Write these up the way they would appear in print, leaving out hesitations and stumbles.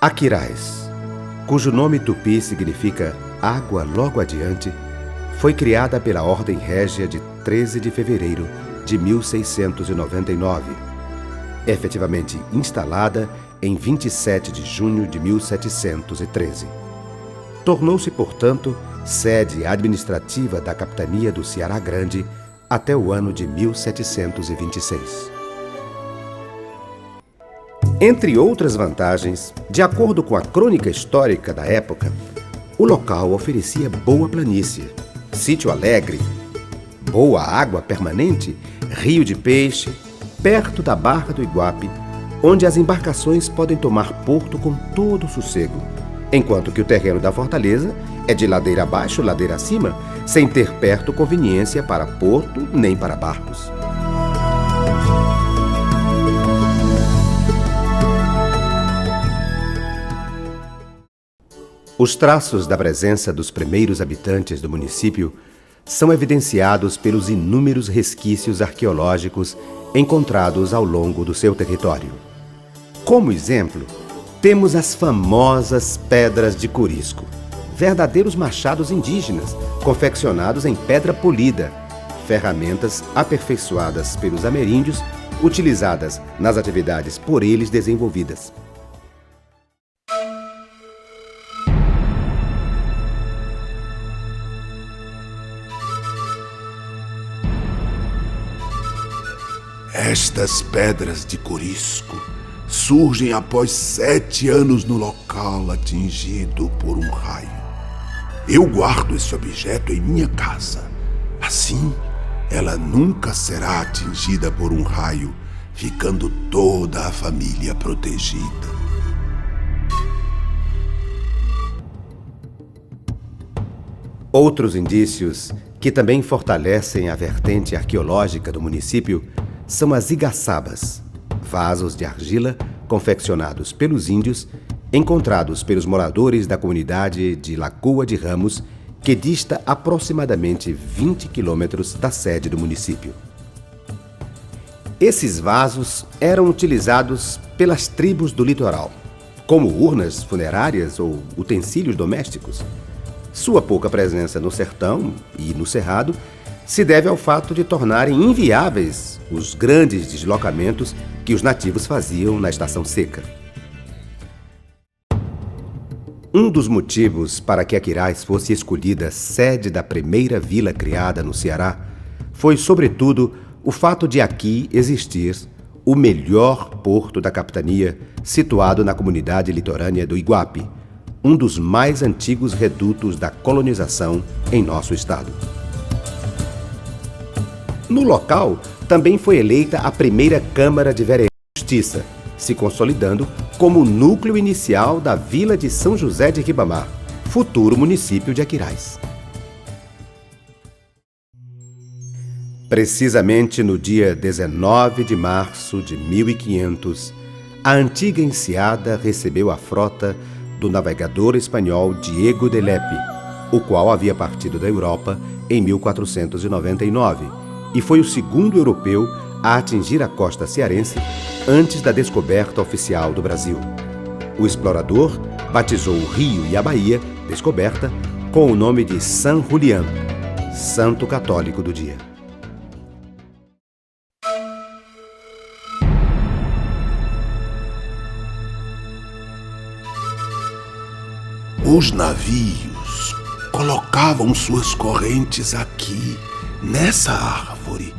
Aquiraz, cujo nome tupi significa água logo adiante, foi criada pela Ordem Régia de 13 de fevereiro de 1699, efetivamente instalada em 27 de junho de 1713. Tornou-se, portanto, sede administrativa da capitania do Ceará Grande até o ano de 1726. Entre outras vantagens, de acordo com a crônica histórica da época, o local oferecia boa planície, sítio alegre, boa água permanente, rio de peixe, perto da Barra do Iguape, onde as embarcações podem tomar porto com todo sossego, enquanto que o terreno da fortaleza é de ladeira abaixo, ladeira acima, sem ter perto conveniência para porto nem para barcos. Os traços da presença dos primeiros habitantes do município são evidenciados pelos inúmeros resquícios arqueológicos encontrados ao longo do seu território. Como exemplo, temos as famosas pedras de Corisco, verdadeiros machados indígenas, confeccionados em pedra polida, ferramentas aperfeiçoadas pelos ameríndios, utilizadas nas atividades por eles desenvolvidas. Estas pedras de Corisco surgem após 7 anos no local atingido por um raio. Eu guardo esse objeto em minha casa. Assim, ela nunca será atingida por um raio, ficando toda a família protegida. Outros indícios que também fortalecem a vertente arqueológica do município são as igaçabas, vasos de argila confeccionados pelos índios, encontrados pelos moradores da comunidade de Lagoa de Ramos, que dista aproximadamente 20 quilômetros da sede do município. Esses vasos eram utilizados pelas tribos do litoral, como urnas funerárias ou utensílios domésticos. Sua pouca presença no sertão e no cerrado se deve ao fato de tornarem inviáveis os grandes deslocamentos que os nativos faziam na estação seca. Um dos motivos para que Aquiraz fosse escolhida sede da primeira vila criada no Ceará foi, sobretudo, o fato de aqui existir o melhor porto da capitania, situado na comunidade litorânea do Iguape, um dos mais antigos redutos da colonização em nosso estado. No local, também foi eleita a primeira Câmara de Vereadores de Justiça, se consolidando como o núcleo inicial da Vila de São José de Ribamar, futuro município de Aquiraz. Precisamente no dia 19 de março de 1500, a antiga Enseada recebeu a frota do navegador espanhol Diego de Lepe, o qual havia partido da Europa em 1499, e foi o segundo europeu a atingir a costa cearense antes da descoberta oficial do Brasil. O explorador batizou o rio e a baía, descoberta, com o nome de San Julián, santo católico do dia. Os navios colocavam suas correntes aqui, nessa árvore,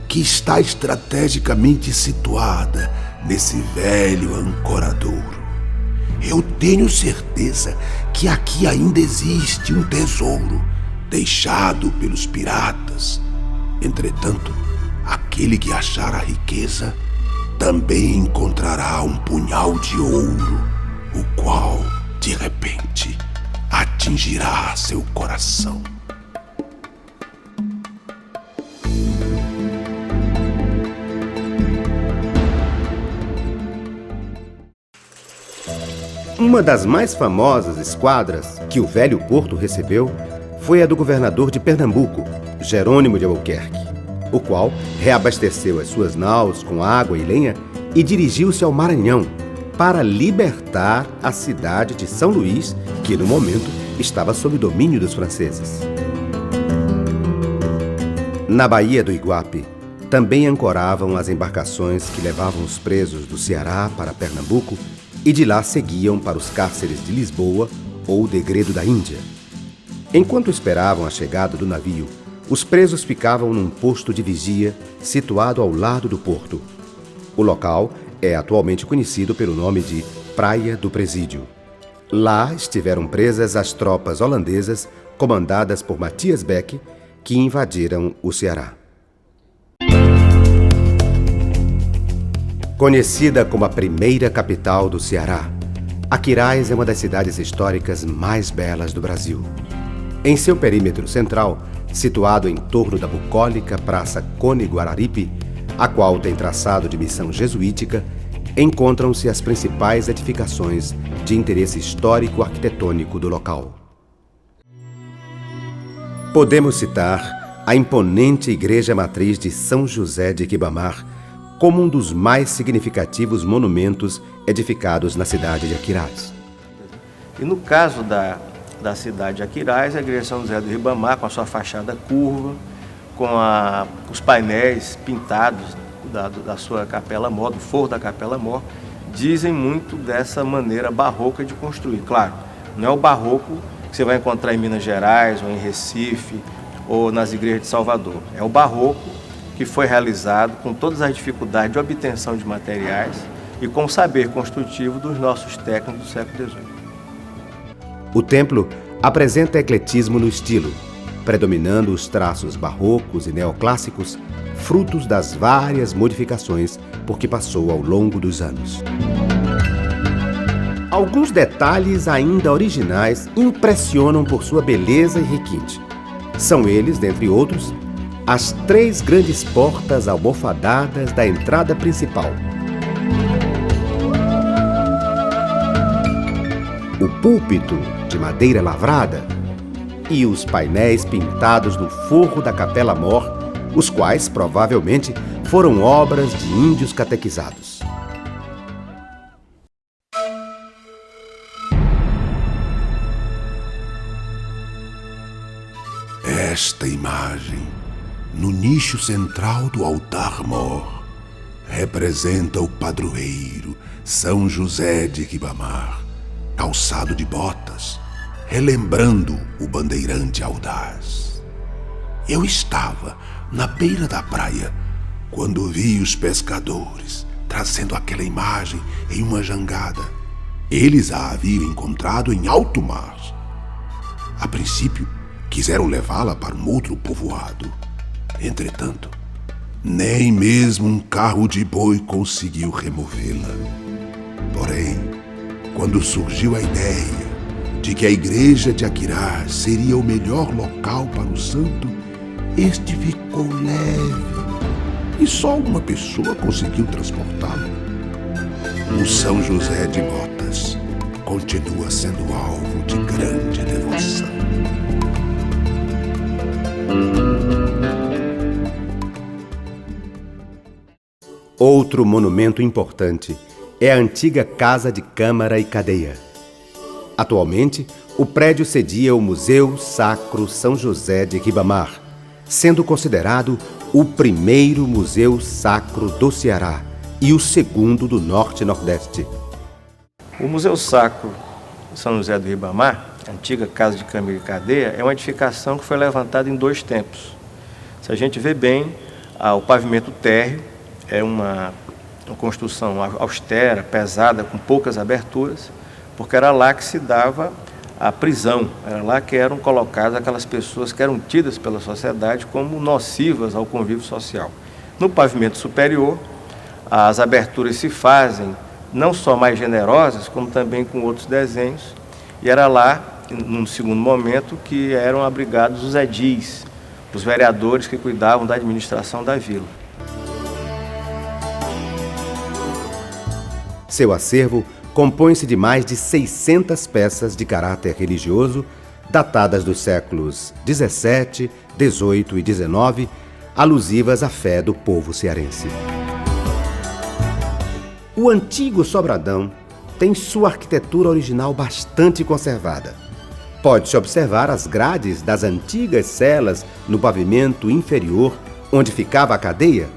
que está estrategicamente situada nesse velho ancoradouro. Eu tenho certeza que aqui ainda existe um tesouro deixado pelos piratas. Entretanto, aquele que achar a riqueza também encontrará um punhal de ouro, o qual, de repente, atingirá seu coração. Uma das mais famosas esquadras que o velho porto recebeu foi a do governador de Pernambuco, Jerônimo de Albuquerque, o qual reabasteceu as suas naus com água e lenha e dirigiu-se ao Maranhão, para libertar a cidade de São Luís, que no momento estava sob domínio dos franceses. Na Baía do Iguape, também ancoravam as embarcações que levavam os presos do Ceará para Pernambuco e de lá seguiam para os cárceres de Lisboa ou Degredo da Índia. Enquanto esperavam a chegada do navio, os presos ficavam num posto de vigia situado ao lado do porto. O local é atualmente conhecido pelo nome de Praia do Presídio. Lá estiveram presas as tropas holandesas comandadas por Matias Beck, que invadiram o Ceará. Conhecida como a primeira capital do Ceará, Aquiraz é uma das cidades históricas mais belas do Brasil. Em seu perímetro central, situado em torno da bucólica Praça Cone Guararipe, a qual tem traçado de missão jesuítica, encontram-se as principais edificações de interesse histórico-arquitetônico do local. Podemos citar a imponente Igreja Matriz de São José de Ribamar como um dos mais significativos monumentos edificados na cidade de Aquiraz. E no caso da cidade de Aquiraz, a Igreja São José do Ribamar, com a sua fachada curva, com os painéis pintados da sua capela-mor, do forro da capela-mor, dizem muito dessa maneira barroca de construir. Claro, não é o barroco que você vai encontrar em Minas Gerais, ou em Recife, ou nas igrejas de Salvador. É o barroco que foi realizado com todas as dificuldades de obtenção de materiais e com o saber construtivo dos nossos técnicos do século XVIII. O templo apresenta ecletismo no estilo, predominando os traços barrocos e neoclássicos, frutos das várias modificações por que passou ao longo dos anos. Alguns detalhes ainda originais impressionam por sua beleza e requinte. São eles, dentre outros, as 3 grandes portas almofadadas da entrada principal. O púlpito de madeira lavrada e os painéis pintados no forro da capela-mor, os quais provavelmente foram obras de índios catequizados. Esta imagem, no nicho central do altar-mor, representa o padroeiro São José de Ribamar, calçado de botas, relembrando o bandeirante audaz. Eu estava na beira da praia quando vi os pescadores trazendo aquela imagem em uma jangada. Eles a haviam encontrado em alto mar. A princípio, quiseram levá-la para um outro povoado. Entretanto, nem mesmo um carro de boi conseguiu removê-la. Porém, quando surgiu a ideia de que a igreja de Aquiraz seria o melhor local para o santo, este ficou leve e só uma pessoa conseguiu transportá-lo. O São José de Botas continua sendo alvo de grande devoção. Outro monumento importante é a antiga Casa de Câmara e Cadeia. Atualmente, o prédio cedia o Museu Sacro São José de Ribamar, sendo considerado o primeiro museu sacro do Ceará e o segundo do Norte e Nordeste. O Museu Sacro São José do Ribamar, a antiga Casa de Câmara e Cadeia, é uma edificação que foi levantada em 2 tempos. Se a gente vê bem, o pavimento térreo é uma construção austera, pesada, com poucas aberturas, porque era lá que se dava a prisão, era lá que eram colocadas aquelas pessoas que eram tidas pela sociedade como nocivas ao convívio social. No pavimento superior, as aberturas se fazem não só mais generosas, como também com outros desenhos, e era lá, num segundo momento, que eram abrigados os edis, os vereadores que cuidavam da administração da vila. Seu acervo compõe-se de mais de 600 peças de caráter religioso, datadas dos séculos XVII, XVIII e XIX, alusivas à fé do povo cearense. O antigo Sobradão tem sua arquitetura original bastante conservada. Pode-se observar as grades das antigas celas no pavimento inferior, onde ficava a cadeia,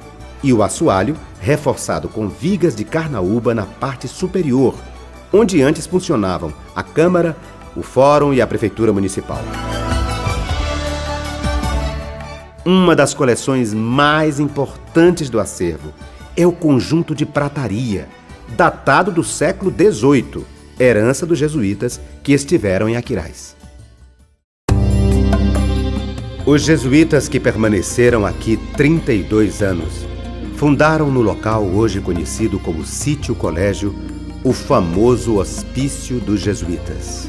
e o assoalho reforçado com vigas de carnaúba na parte superior, onde antes funcionavam a Câmara, o Fórum e a Prefeitura Municipal. Uma das coleções mais importantes do acervo é o conjunto de prataria, datado do século XVIII, herança dos jesuítas que estiveram em Aquiraz. Os jesuítas que permaneceram aqui 32 anos fundaram no local hoje conhecido como Sítio Colégio o famoso Hospício dos Jesuítas.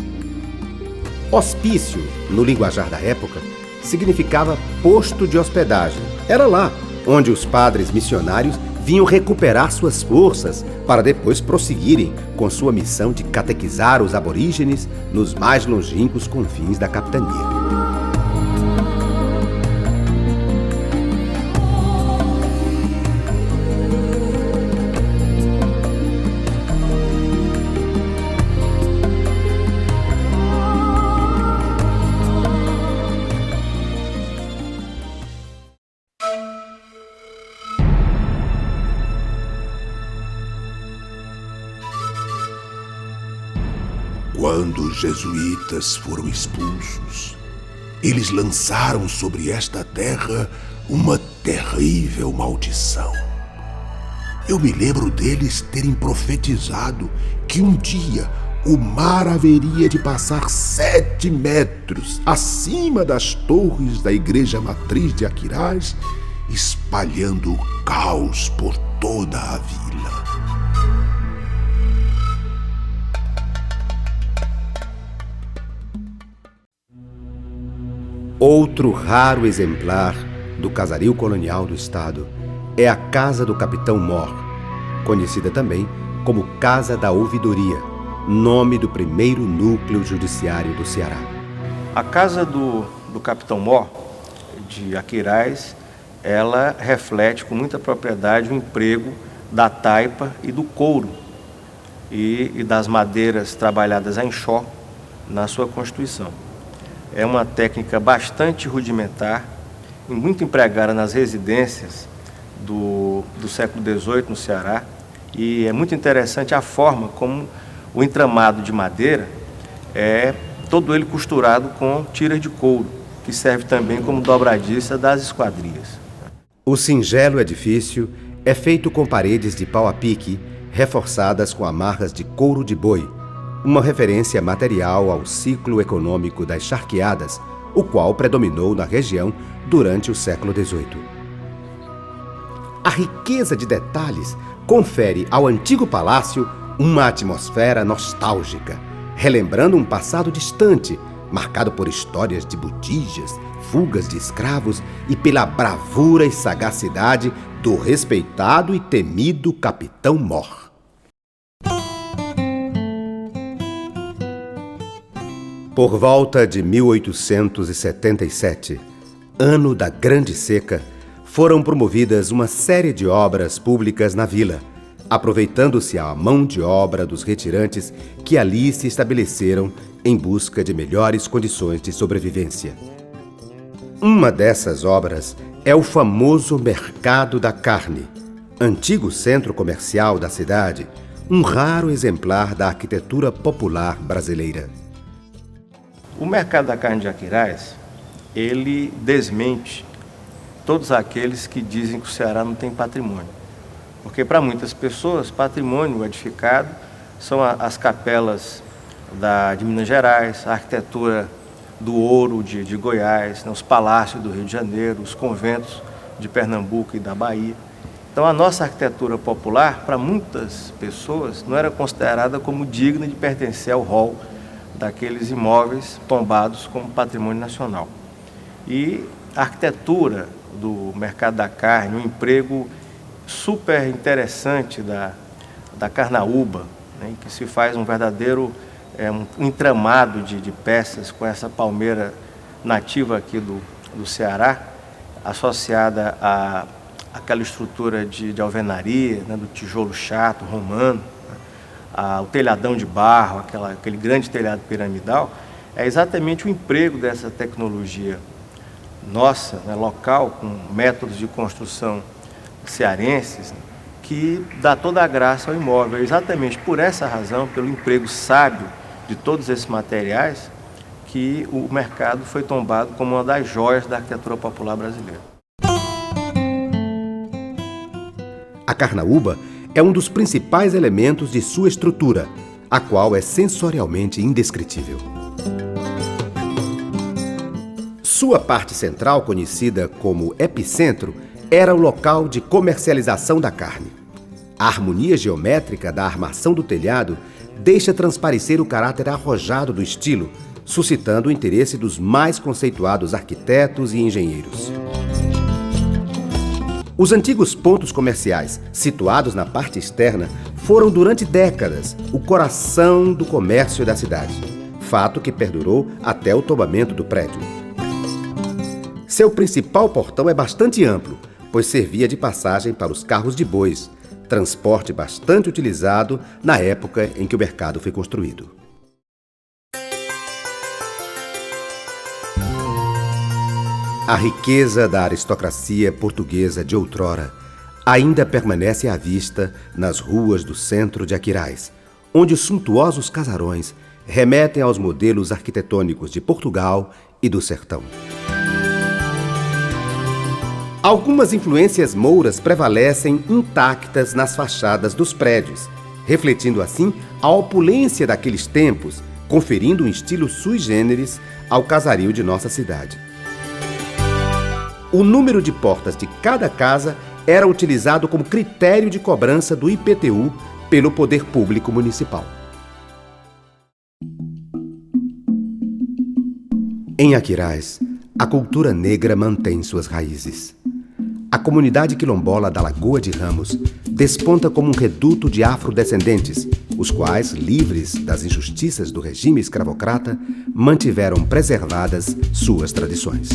Hospício, no linguajar da época, significava posto de hospedagem. Era lá onde os padres missionários vinham recuperar suas forças para depois prosseguirem com sua missão de catequizar os aborígenes nos mais longínquos confins da capitania. Quando os jesuítas foram expulsos, eles lançaram sobre esta terra uma terrível maldição. Eu me lembro deles terem profetizado que um dia o mar haveria de passar 7 metros acima das torres da igreja matriz de Aquiraz, espalhando caos por toda a vila. Outro raro exemplar do casario colonial do estado é a Casa do Capitão Mor, conhecida também como Casa da Ouvidoria, nome do primeiro núcleo judiciário do Ceará. A Casa do Capitão Mor, de Aquiraz, ela reflete com muita propriedade o emprego da taipa e do couro e das madeiras trabalhadas a enxó na sua constituição. É uma técnica bastante rudimentar e muito empregada nas residências do século XVIII no Ceará, e é muito interessante a forma como o entramado de madeira é todo ele costurado com tiras de couro, que serve também como dobradiça das esquadrias. O singelo edifício é feito com paredes de pau a pique reforçadas com amarras de couro de boi, uma referência material ao ciclo econômico das charqueadas, o qual predominou na região durante o século XVIII. A riqueza de detalhes confere ao antigo palácio uma atmosfera nostálgica, relembrando um passado distante, marcado por histórias de botijas, fugas de escravos e pela bravura e sagacidade do respeitado e temido Capitão Mor. Por volta de 1877, ano da Grande Seca, foram promovidas uma série de obras públicas na vila, aproveitando-se a mão de obra dos retirantes que ali se estabeleceram em busca de melhores condições de sobrevivência. Uma dessas obras é o famoso Mercado da Carne, antigo centro comercial da cidade, um raro exemplar da arquitetura popular brasileira. O Mercado da Carne de Aquiraz, ele desmente todos aqueles que dizem que o Ceará não tem patrimônio. Porque para muitas pessoas, patrimônio edificado são as capelas de Minas Gerais, a arquitetura do ouro de Goiás, os palácios do Rio de Janeiro, os conventos de Pernambuco e da Bahia. Então a nossa arquitetura popular, para muitas pessoas, não era considerada como digna de pertencer ao rol daqueles imóveis tombados como patrimônio nacional. E a arquitetura do Mercado da Carne, um emprego super interessante da carnaúba, né, que se faz um verdadeiro um entramado de peças com essa palmeira nativa aqui do Ceará, associada àquela estrutura de alvenaria, né, do tijolo chato, romano, né, o telhadão de barro, aquele grande telhado piramidal, é exatamente o emprego dessa tecnologia nossa, né, local, com métodos de construção cearenses, né, que dá toda a graça ao imóvel. Exatamente por essa razão, pelo emprego sábio de todos esses materiais, que o mercado foi tombado como uma das joias da arquitetura popular brasileira. A carnaúba é um dos principais elementos de sua estrutura, a qual é sensorialmente indescritível. Sua parte central, conhecida como epicentro, era o local de comercialização da carne. A harmonia geométrica da armação do telhado deixa transparecer o caráter arrojado do estilo, suscitando o interesse dos mais conceituados arquitetos e engenheiros. Os antigos pontos comerciais, situados na parte externa, foram durante décadas o coração do comércio da cidade, fato que perdurou até o tombamento do prédio. Seu principal portão é bastante amplo, pois servia de passagem para os carros de bois, transporte bastante utilizado na época em que o mercado foi construído. A riqueza da aristocracia portuguesa de outrora ainda permanece à vista nas ruas do centro de Aquiraz, onde os suntuosos casarões remetem aos modelos arquitetônicos de Portugal e do sertão. Algumas influências mouras prevalecem intactas nas fachadas dos prédios, refletindo assim a opulência daqueles tempos, conferindo um estilo sui generis ao casario de nossa cidade. O número de portas de cada casa era utilizado como critério de cobrança do IPTU pelo Poder Público Municipal. Em Aquiraz, a cultura negra mantém suas raízes. A comunidade quilombola da Lagoa de Ramos desponta como um reduto de afrodescendentes, os quais, livres das injustiças do regime escravocrata, mantiveram preservadas suas tradições.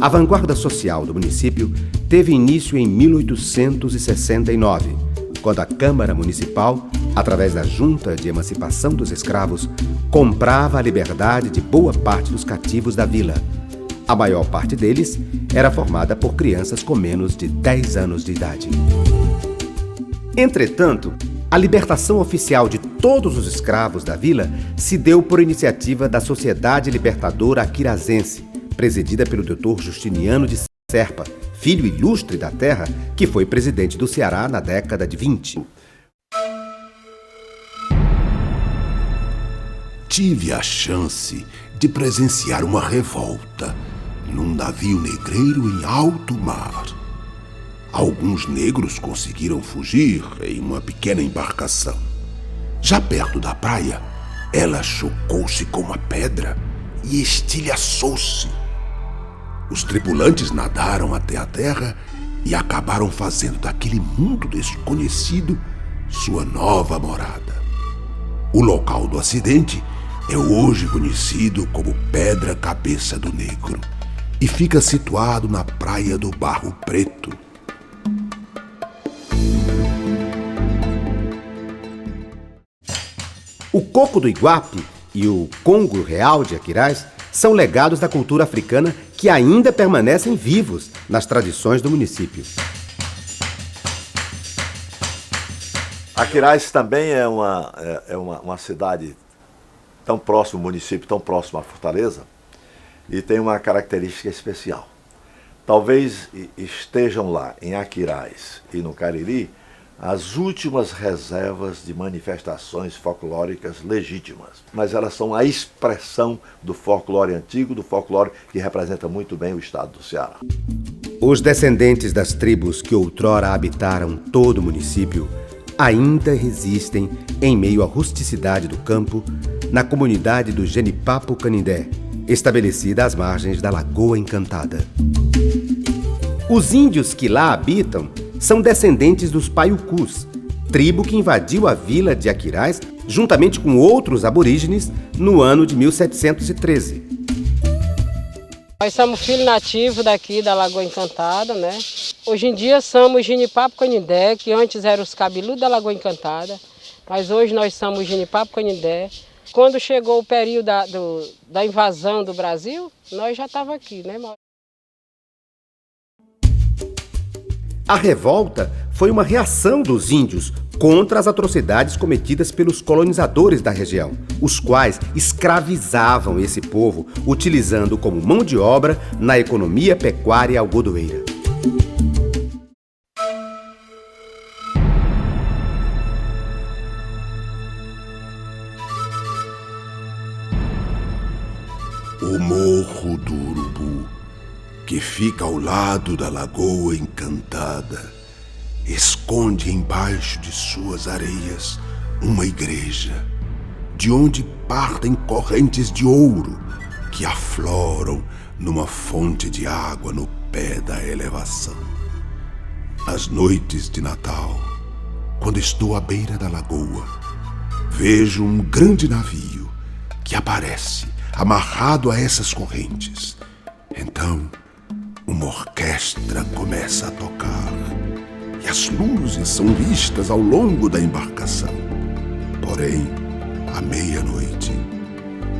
A vanguarda social do município teve início em 1869, quando a Câmara Municipal, através da Junta de Emancipação dos Escravos, comprava a liberdade de boa parte dos cativos da vila. A maior parte deles era formada por crianças com menos de 10 anos de idade. Entretanto, a libertação oficial de todos os escravos da vila se deu por iniciativa da Sociedade Libertadora Aquirazense, presidida pelo Dr. Justiniano de Serpa, filho ilustre da terra, que foi presidente do Ceará na década de 20. Tive a chance de presenciar uma revolta num navio negreiro em alto mar. Alguns negros conseguiram fugir em uma pequena embarcação. Já perto da praia, ela chocou-se com uma pedra e estilhaçou-se. Os tripulantes nadaram até a terra e acabaram fazendo daquele mundo desconhecido sua nova morada. O local do acidente é hoje conhecido como Pedra Cabeça do Negro e fica situado na Praia do Barro Preto. O coco do Iguape e o Congo Real de Aquiraz são legados da cultura africana que ainda permanecem vivos nas tradições do município. Aquiraz também é uma cidade tão próxima, um município tão próximo à Fortaleza, e tem uma característica especial. Talvez estejam lá, em Aquiraz e no Cariri, as últimas reservas de manifestações folclóricas legítimas. Mas elas são a expressão do folclore antigo, do folclore que representa muito bem o estado do Ceará. Os descendentes das tribos que outrora habitaram todo o município ainda resistem em meio à rusticidade do campo na comunidade do Genipapo Canindé, estabelecida às margens da Lagoa Encantada. Os índios que lá habitam são descendentes dos Paiucus, tribo que invadiu a vila de Aquiraz juntamente com outros aborígenes no ano de 1713. Nós somos filhos nativos daqui da Lagoa Encantada, né? Hoje em dia somos Genipapo Canindé, que antes eram os cabeludos da Lagoa Encantada. Mas hoje nós somos Genipapo Canindé. Quando chegou o período da invasão do Brasil, nós já estávamos aqui, né? A revolta foi uma reação dos índios contra as atrocidades cometidas pelos colonizadores da região, os quais escravizavam esse povo, utilizando como mão de obra na economia pecuária algodoeira. O Morro do Urubu, que fica ao lado da Lagoa Encantada, esconde embaixo de suas areias uma igreja, de onde partem correntes de ouro que afloram numa fonte de água no pé da elevação. Às noites de Natal, quando estou à beira da lagoa, vejo um grande navio que aparece amarrado a essas correntes. Então, uma orquestra começa a tocar e as luzes são vistas ao longo da embarcação. Porém, à meia-noite,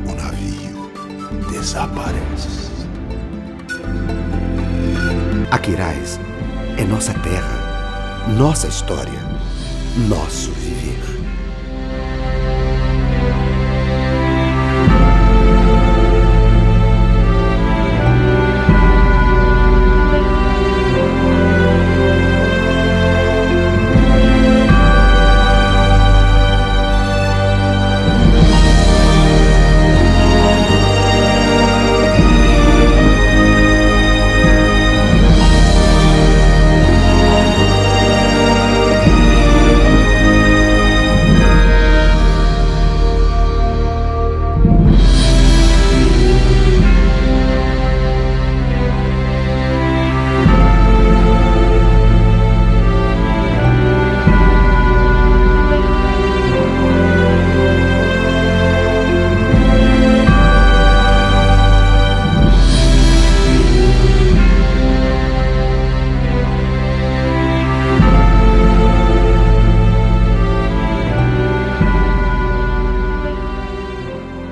o navio desaparece. Aquiraz é nossa terra, nossa história, nosso viver.